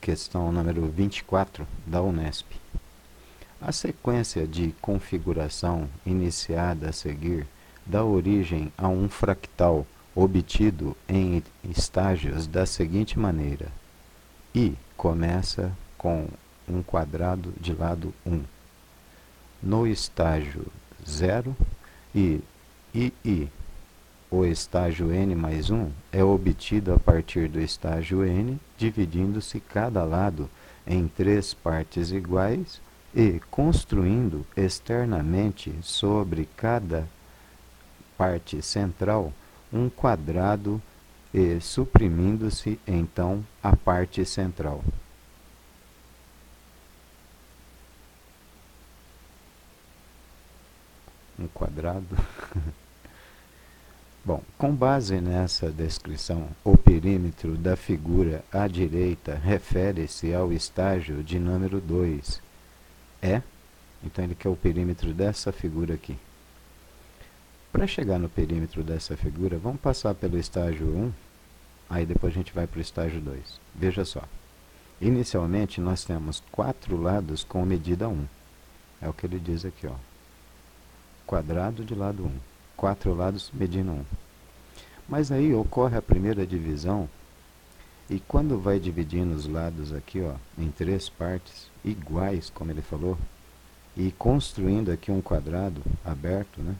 questão número 24 da Unesp. A sequência de configuração iniciada a seguir dá origem a um fractal obtido em estágios da seguinte maneira: I começa com um quadrado de lado 1. No estágio 0 e II, o estágio n mais 1 é obtido a partir do estágio n, dividindo-se cada lado em 3 partes iguais e construindo externamente sobre cada parte central um quadrado e suprimindo-se então a parte central. Um quadrado. Bom, com base nessa descrição, o perímetro da figura à direita refere-se ao estágio de número 2. Então ele quer o perímetro dessa figura aqui. Para chegar no perímetro dessa figura, vamos passar pelo estágio 1, aí depois a gente vai para o estágio 2. Veja só. Inicialmente nós temos 4 lados com medida 1. É o que ele diz aqui, ó. Quadrado de lado 1. 4 lados medindo 1. Mas aí ocorre a primeira divisão, e quando vai dividindo os lados aqui, ó, em 3 partes iguais, como ele falou, e construindo aqui um quadrado aberto, né?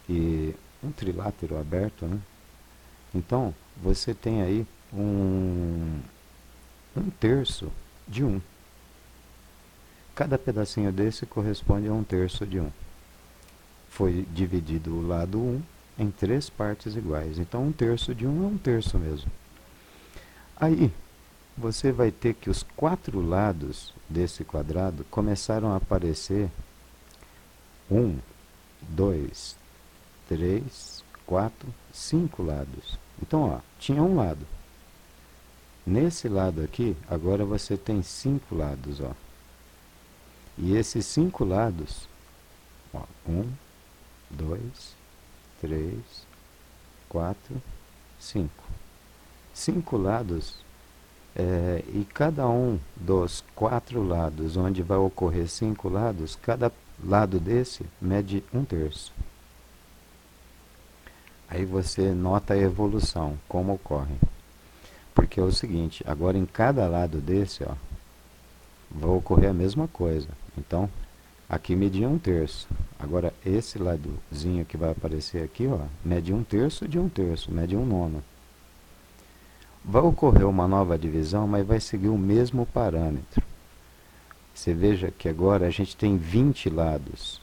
E um trilátero aberto, né? Então, você tem aí um terço de 1. Cada pedacinho desse corresponde a um terço de 1. Foi dividido o lado 1 em 3 partes iguais. Então, um terço de 1 é um terço mesmo. Aí, você vai ter que os 4 lados desse quadrado começaram a aparecer 1, 2, 3, 4, 5 lados. Então, ó, tinha um lado. Nesse lado aqui, agora você tem 5 lados, ó. E esses 5 lados, ó, 1, 2, 3, 4, 5. 5 lados, e cada um dos 4 lados, onde vai ocorrer 5 lados, cada lado desse mede um terço. Aí você nota a evolução, como ocorre. Porque é o seguinte, agora em cada lado desse, ó, vai ocorrer a mesma coisa. Então, aqui media um terço. Agora, esse ladozinho que vai aparecer aqui, ó, mede um terço de um terço, mede um nono. Vai ocorrer uma nova divisão, mas vai seguir o mesmo parâmetro. Você veja que agora a gente tem 20 lados.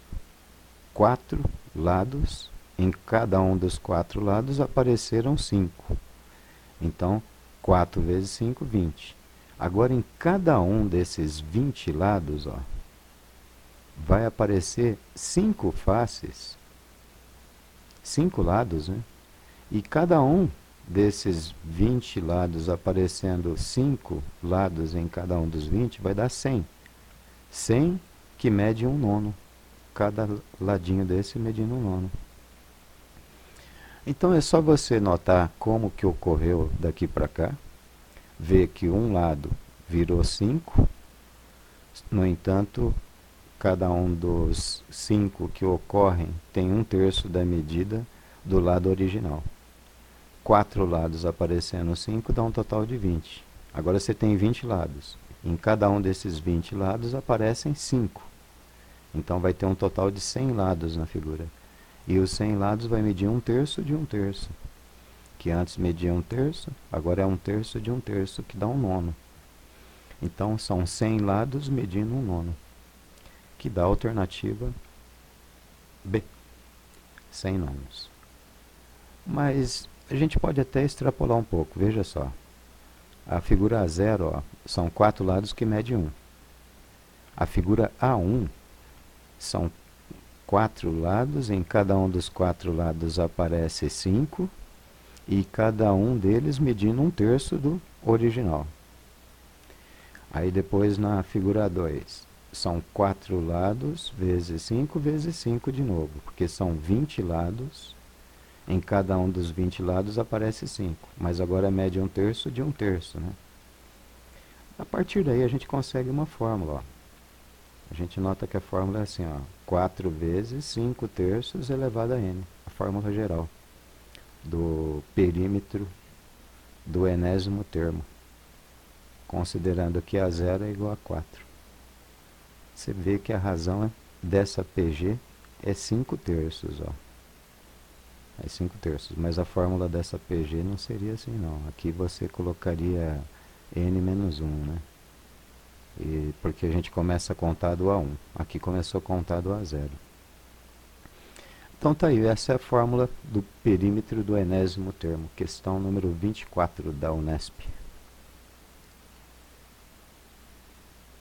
4 lados, em cada um dos 4 lados apareceram 5. Então, 4 vezes 5, 20. Agora, em cada um desses 20 lados, ó, vai aparecer 5 faces, 5 lados, né? E cada um desses 20 lados aparecendo 5 lados em cada um dos 20, vai dar 100. 100 que mede um nono. Cada ladinho desse medindo um nono. Então é só você notar como que ocorreu daqui para cá. Ver que um lado virou 5. No entanto, cada um dos 5 que ocorrem tem um terço da medida do lado original. 4 lados aparecendo 5 dá um total de 20. Agora você tem 20 lados. Em cada um desses 20 lados aparecem 5. Então vai ter um total de 100 lados na figura. E os 100 lados vai medir um terço de um terço. Que antes media um terço, agora é um terço de um terço, que dá um nono. Então são 100 lados medindo um nono, que dá a alternativa B, 100 nonos. Mas a gente pode até extrapolar um pouco, veja só. A figura A0, ó, são 4 lados que mede 1. A figura A1 são 4 lados, em cada um dos 4 lados aparece 5, e cada um deles medindo um terço do original. Aí depois na figura 2, são 4 lados vezes 5 vezes 5 de novo, porque são 20 lados. Em cada um dos 20 lados aparece 5, mas agora mede um terço de um terço, né? A partir daí a gente consegue uma fórmula, ó. A gente nota que a fórmula é assim, ó, 4 vezes 5 terços elevado a n, a fórmula geral do perímetro do enésimo termo, considerando que A0 é igual a 4. Você vê que a razão dessa PG é 5 terços, ó. É 5 terços, mas a fórmula dessa PG não seria assim não. Aqui você colocaria n menos 1, né? Porque a gente começa a contar do A1. Aqui começou a contar do A0. Então tá aí, essa é a fórmula do perímetro do enésimo termo, questão número 24 da Unesp.